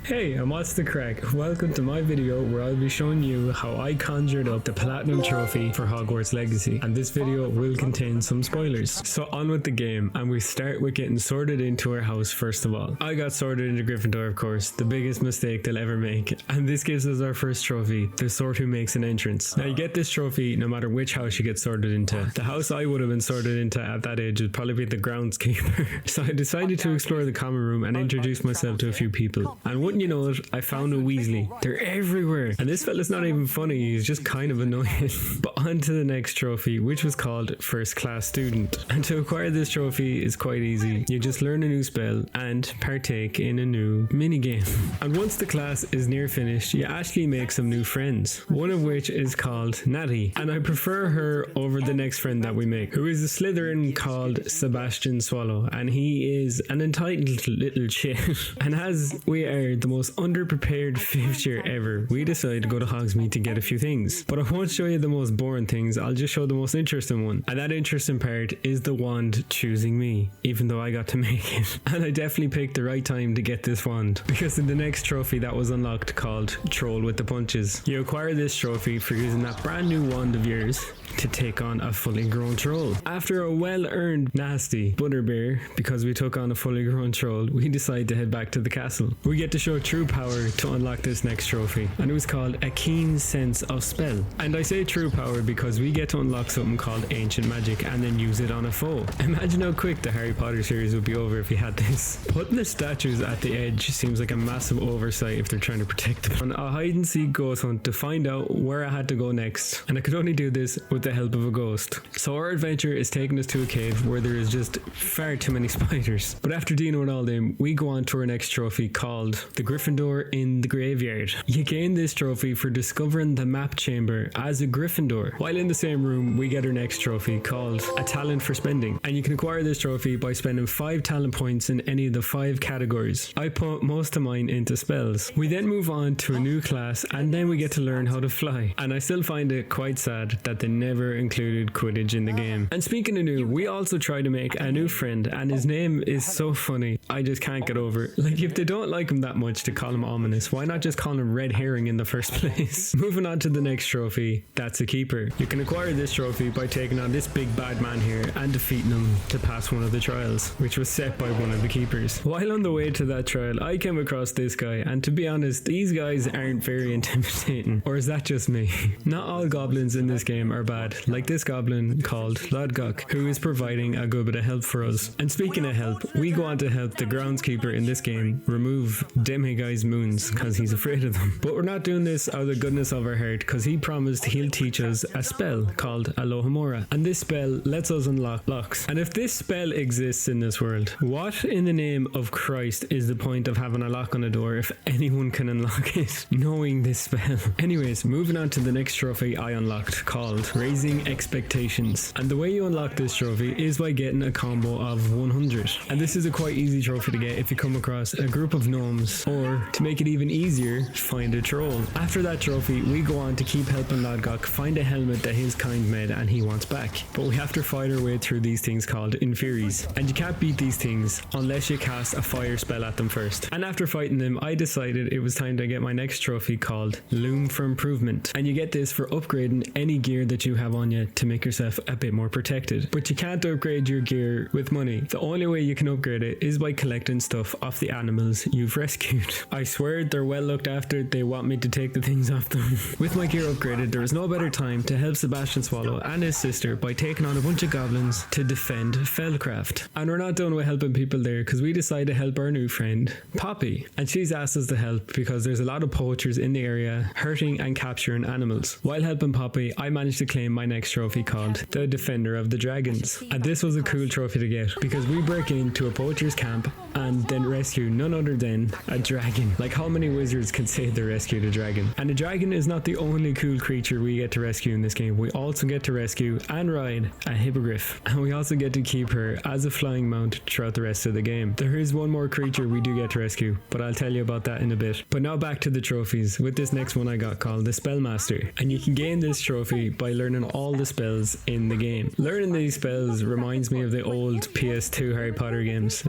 Hey, I'm the craic. Welcome to my video where I'll be showing you how I conjured up the platinum trophy for Hogwarts Legacy, and this video will contain some spoilers. So on with the game, and we start with getting sorted into our house first of all. I got sorted into Gryffindor, of course, the biggest mistake they'll ever make, and this gives us our first trophy, the sort who makes an entrance. Now you get this trophy no matter which house you get sorted into. The house I would have been sorted into at that age would probably be the groundskeeper. So I decided to explore the common room and introduce myself to a few people, and wouldn't you know it, I found a Weasley. They're everywhere, and this fella's not even funny, he's just kind of annoying. But on to the next trophy, which was called First Class Student, and to acquire this trophy is quite easy. You just learn a new spell and partake in a new mini game. And once the class is near finished, you actually make some new friends, one of which is called Natty, and I prefer her over the next friend that we make, who is a Slytherin called Sebastian Swallow, and he is an entitled little shit. And as we are the most underprepared 5th year ever, we decided to go to Hogsmeade to get a few things. But I won't show you the most boring things, I'll just show the most interesting one. And that interesting part is the wand choosing me, even though I got to make it. And I definitely picked the right time to get this wand, because in the next trophy that was unlocked called Troll with the Punches, you acquire this trophy for using that brand new wand of yours to take on a fully grown troll. After a well-earned nasty butterbeer, because we took on a fully grown troll, we decide to head back to the castle. We get to show true power to unlock this next trophy, and it was called A Keen Sense of Spell. And I say true power because we get to unlock something called Ancient Magic and then use it on a foe. Imagine how quick the Harry Potter series would be over if we had this. Putting the statues at the edge seems like a massive oversight if they're trying to protect them. On a hide and seek ghost hunt to find out where I had to go next, and I could only do this with the help of a ghost. So our adventure is taking us to a cave where there is just far too many spiders. But after dealing with all them, we go on to our next trophy called the Gryffindor in the Graveyard. You gain this trophy for discovering the map chamber as a Gryffindor. While in the same room, we get our next trophy called a Talent for Spending, and you can acquire this trophy by spending 5 talent points in any of the 5 categories. I put most of mine into spells. We then move on to a new class, and then we get to learn how to fly. And I still find it quite sad that they never included Quidditch in the game. And speaking of new, we also try to make a new friend, and his name is so funny, I just can't get over it. Like, if they don't like him that much to call him ominous, why not just call him Red Herring in the first place? Moving on to the next trophy, that's a keeper. You can acquire this trophy by taking on this big bad man here and defeating him to pass one of the trials, which was set by one of the keepers. While on the way to that trial, I came across this guy, and to be honest, these guys aren't very intimidating. Or is that just me? Not all goblins in this game are bad, like this goblin called Lodgok, who is providing a good bit of help for us. And speaking of help, we go on to help the groundskeeper in this game remove Demiguy's moons because he's afraid of them. But we're not doing this out of the goodness of our heart, because he promised he'll teach us a spell called Alohomora, and this spell lets us unlock locks. And if this spell exists in this world, what in the name of Christ is the point of having a lock on a door if anyone can unlock it knowing this spell? Anyways, moving on to the next trophy I unlocked called Raising Expectations, and the way you unlock this trophy is by getting a combo of 100, and this is a quite easy trophy to get if you come across a group of gnomes, or to make it even easier, find a troll. After that trophy, we go on to keep helping Lodgok find a helmet that his kind made and he wants back, but we have to fight our way through these things called Inferis, and you can't beat these things unless you cast a fire spell at them first. And after fighting them, I decided it was time to get my next trophy called Loom for Improvement, and you get this for upgrading any gear that you have on you to make yourself a bit more protected. But you can't upgrade your gear with money. The only way you can upgrade it is by collecting stuff off the animals you've rescued. I swear they're well looked after, they want me to take the things off them. With my gear upgraded, there is no better time to help Sebastian Swallow and his sister by taking on a bunch of goblins to defend Felcraft. And we're not done with helping people there, because we decide to help our new friend Poppy, and she's asked us to help because there's a lot of poachers in the area hurting and capturing animals. While helping Poppy, I managed to claim my next trophy called the Defender of the Dragons, and this was a cool trophy to get because we break into a poacher's camp and then rescue none other than a dragon. Like, how many wizards can say they rescued a dragon? And a dragon is not the only cool creature we get to rescue in this game. We also get to rescue and ride a hippogriff, and we also get to keep her as a flying mount throughout the rest of the game. There is one more creature we do get to rescue, but I'll tell you about that in a bit. But now back to the trophies, with this next one I got called the Spellmaster, and you can gain this trophy by learning all the spells in the game. Learning these spells reminds me of the old PS2 Harry Potter games.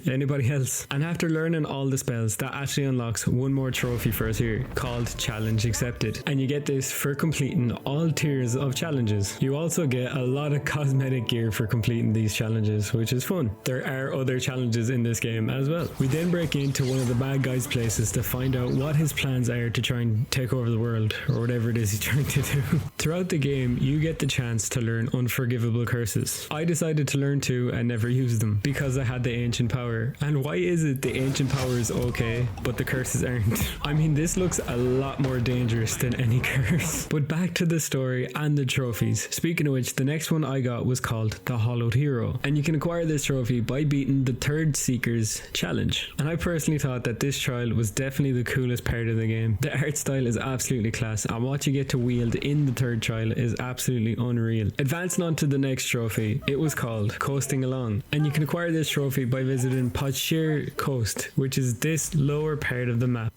Anybody else? And after learning all the spells, that actually unlocks one more trophy for us here, called Challenge Accepted. And you get this for completing all tiers of challenges. You also get a lot of cosmetic gear for completing these challenges, which is fun. There are other challenges in this game as well. We then break into one of the bad guy's places to find out what his plans are to try and take over the world, or whatever it is he's trying to do. Throughout the game, you get the chance to learn unforgivable curses. I decided to learn two and never use them because I had the ancient power. And why is it the ancient power is okay, but the curses aren't? I mean, this looks a lot more dangerous than any curse. But back to the story and the trophies. Speaking of which, the next one I got was called the Hollowed Hero, and you can acquire this trophy by beating the third Seeker's challenge. And I personally thought that this trial was definitely the coolest part of the game. The art style is absolutely class, and what you get to wield in the third trial is absolutely unreal. Advancing on to the next trophy, it was called Coasting Along, and you can acquire this trophy by visiting Podshire Coast, which is this lower part of the map.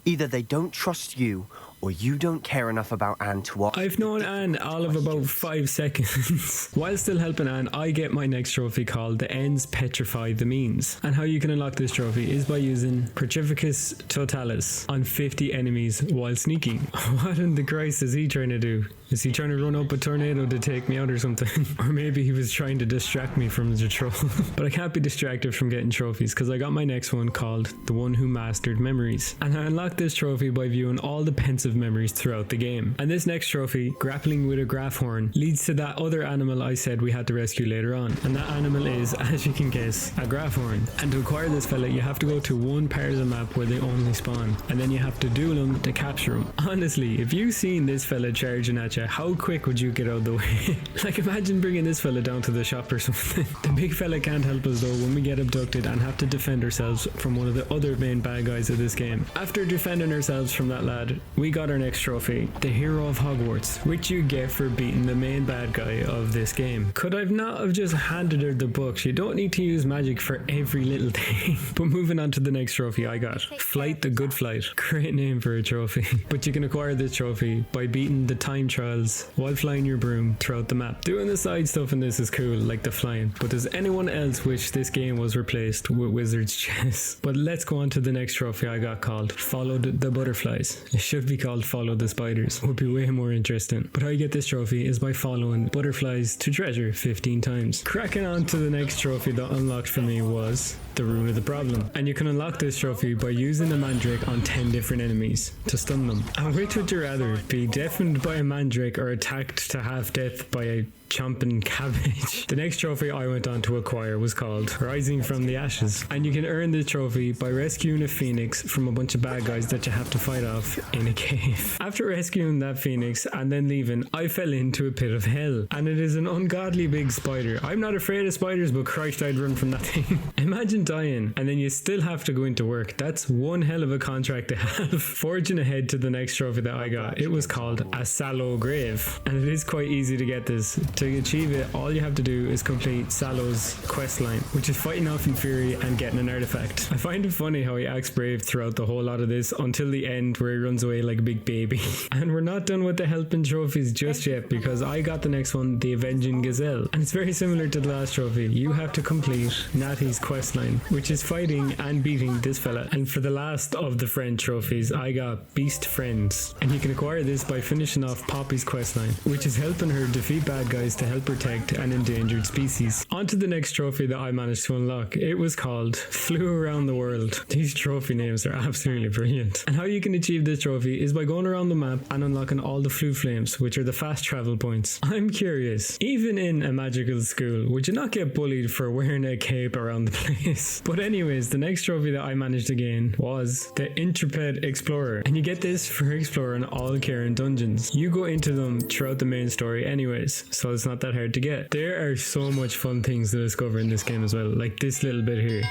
Either they don't trust you, or you don't care enough about Anne to watch. I've known Anne all of about 5 seconds. While still helping Anne, I get my next trophy called The Ends Petrify the Means. And how you can unlock this trophy is by using Petrificus Totalis on 50 enemies while sneaking. What in the Christ is he trying to do? Is he trying to run up a tornado to take me out or something? Or maybe he was trying to distract me from the troll. But I can't be distracted from getting trophies because I got my next one called The One Who Mastered Memories. And I unlocked this trophy by viewing all the pensive memories throughout the game. And this next trophy, Grappling with a Graph Horn, leads to that other animal I said we had to rescue later on. And that animal is, as you can guess, a Graph Horn. And to acquire this fella, you have to go to one part of the map where they only spawn. And then you have to duel them to capture them. Honestly, if you seen this fella charging at you, how quick would you get out of the way? Like, imagine bringing this fella down to the shop or something. The big fella can't help us though when we get abducted and have to defend ourselves from one of the other main bad guys of this game. After defending ourselves from that lad, we got our next trophy, the Hero of Hogwarts, which you get for beating the main bad guy of this game. Could I've not have just handed her the books? You don't need to use magic for every little thing. But moving on to the next trophy I got, Flight the Good Flight. Great name for a trophy. But you can acquire this trophy by beating the time trials while flying your broom throughout the map. Doing the side stuff in this is cool, like the flying, but does anyone else wish this game was replaced with Wizard's Chess? But let's go on to the next trophy I got called Followed the Butterflies. It should be called Follow the Spiders, would be way more interesting. But how you get this trophy is by following butterflies to treasure 15 times. Cracking on to the next trophy that unlocked for me was the Rune of the Problem, and you can unlock this trophy by using the mandrake on 10 different enemies to stun them. And which would you rather, be deafened by a mandrake or attacked to half death by a chomping cabbage? The next trophy I went on to acquire was called Rising from the Ashes, and you can earn this trophy by rescuing a phoenix from a bunch of bad guys that you have to fight off in a cave. After rescuing that phoenix and then leaving, I fell into a pit of hell, and it is an ungodly big spider. I'm not afraid of spiders, but Christ, I'd run from that thing. Imagine dying and then you still have to go into work. That's one hell of a contract to have. Forging ahead to the next trophy that I got, it was called A Sallow Grave, and it is quite easy to get this. To achieve it, all you have to do is complete Sallow's quest line, which is fighting off in Fury and getting an artifact. I find it funny how he acts brave throughout the whole lot of this until the end where he runs away like a big baby. And we're not done with the helping trophies just yet, because I got the next one, the Avenging Gazelle, and it's very similar to the last trophy. You have to complete Natty's quest line, which is fighting and beating this fella. And for the last of the friend trophies, I got Beast Friends, and you can acquire this by finishing off Poppy's quest line, which is helping her defeat bad guys to help protect an endangered species. On to the next trophy that I managed to unlock. It was called Flew Around the World. These trophy names are absolutely brilliant. And how you can achieve this trophy is by going around the map and unlocking all the Flew Flames, which are the fast travel points. I'm curious, even in a magical school, would you not get bullied for wearing a cape around the place? But anyways, the next trophy that I managed to gain was the Intrepid Explorer, and you get this for exploring all Karen dungeons. You go into them throughout the main story anyways, so it's not that hard to get. There are so much fun things to discover in this game as well, like this little bit here.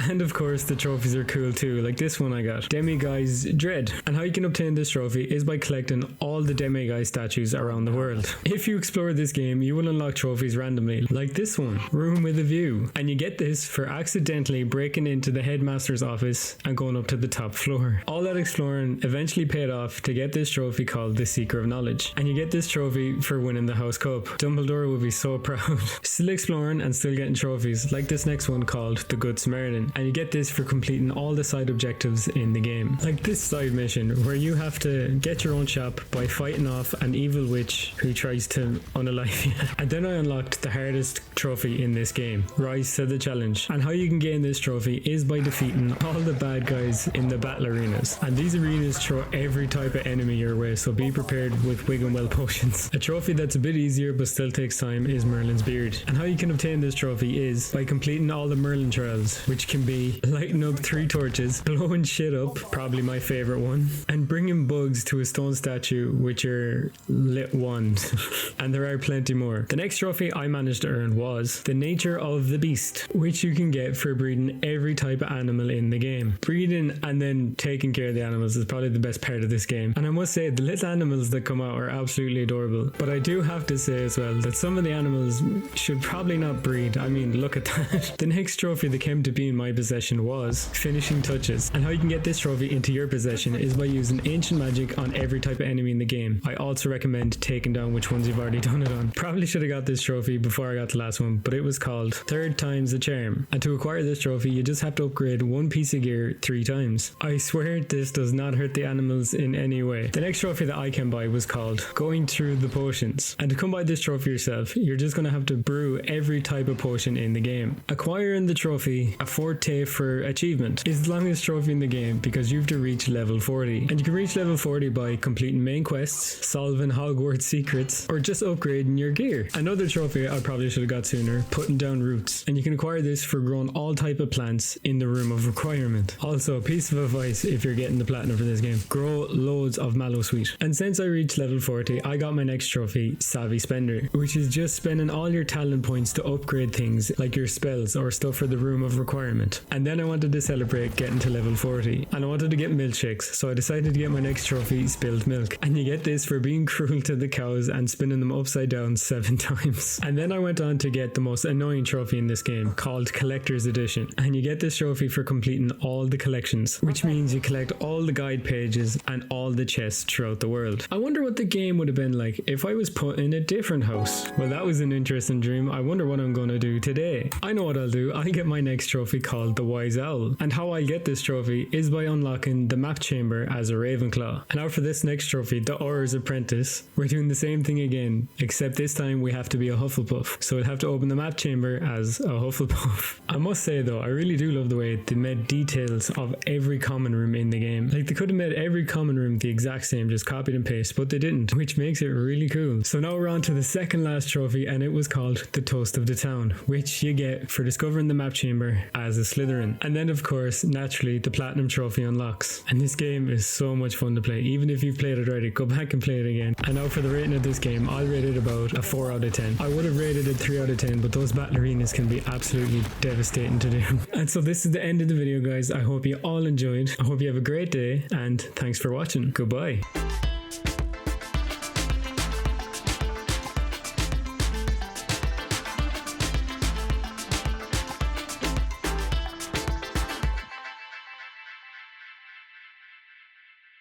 And of course the trophies are cool too, like this one I got, Demiguy's Dread. And how you can obtain this trophy is by collecting all the Demiguy statues around the world. If you explore this game, you will unlock trophies randomly, like this one, Room with a View. And you get this for accidentally breaking into the headmaster's office and going up to the top floor. All that exploring eventually paid off to get this trophy called the Seeker of Knowledge. And you get this trophy for winning the House Cup. Dumbledore would be so proud. Still exploring and still getting trophies, like this next one called the Good Samaritan. And you get this for completing all the side objectives in the game. Like this side mission where you have to get your own shop by fighting off an evil witch who tries to unalive you. And then I unlocked the hardest trophy in this game, Rise to the Challenge. And how you can gain this trophy is by defeating all the bad guys in the battle arenas. And these arenas throw every type of enemy your way, so be prepared with Wiggenwell potions. A trophy that's a bit easier but still takes time is Merlin's Beard. And how you can obtain this trophy is by completing all the Merlin trials, which can be lighting up 3 torches, blowing shit up, probably my favorite one, and bringing bugs to a stone statue which are lit wand. And there are plenty more. The next trophy I managed to earn was the Nature of the Beast, which you can get for breeding every type of animal in the game. Breeding and then taking care of the animals is probably the best part of this game. And I must say, the little animals that come out are absolutely adorable. But I do have to say as well that some of the animals should probably not breed. I mean, look at that. The next trophy that came to be in my possession was Finishing Touches. And how you can get this trophy into your possession is by using ancient magic on every type of enemy in the game. I also recommend taking down which ones you've already done it on. Probably should have got this trophy before I got the last one, but it was called Third Time's the Charm. And to acquire this trophy, you just have to upgrade one piece of gear 3 times. I swear this does not hurt the animals in any way. The next trophy that I came by was called Going Through the Potions. And to come by this trophy yourself, you're just going to have to brew every type of potion in the game. Acquiring the trophy, a forte for achievement, is the longest trophy in the game because you have to reach level 40. And you can reach level 40 by completing main quests, solving Hogwarts secrets, or just upgrading your gear. Another trophy I probably should have got sooner, Putting Down Roots. And you can acquire this for growing all type of plants in the Room of Requirement. Also, a piece of advice if you're getting the platinum for this game, grow loads of mallow sweet. And since I reached level 40, I got my next trophy, Savvy Spender, which is just spending all your talent points to upgrade things like your spells or stuff for the Room of Requirement. And then I wanted to celebrate getting to level 40, and I wanted to get milkshakes, so I decided to get my next trophy, Spilled Milk. And you get this for being cruel to the cows and spinning them upside down 7 times. And then I went on to get the most annoying trophy in this game, called Collector's Edition. And you get this trophy for completing all the collections, which means you collect all the guide pages and all the chests throughout the world. I wonder what the game would have been like if I was put in a different house. Well, that was an interesting dream. I wonder what I'm going to do today. I know what I'll do. I'll get my next trophy called the Wise Owl. And how I'll get this trophy is by unlocking the map chamber as a Ravenclaw. And now for this next trophy, the Auror's Apprentice, we're doing the same thing again, except this time we have to be a Hufflepuff. So we'll have to open the map chamber as a Hufflepuff. I must say though, I really do love the way they made details of every common room in the game. Like they could have made every common room the exact same, just copied and pasted, but they didn't, which makes it really cool. So now we're on to the second last trophy, and it was called the Toast of the Town, which you get for discovering the map chamber as a Slytherin. And then of course, naturally, the Platinum Trophy unlocks. And this game is so much fun to play. Even if you've played it already, go back and play it again. And now for the rating of this game, I'll rate it about a 4 out of 10. I would have rated it 3 out of 10, but those battle arenas can be absolutely devastating to do. And so this is the end of the video, guys. I hope you all enjoyed. I hope you have a great day, and thanks for watching. Goodbye.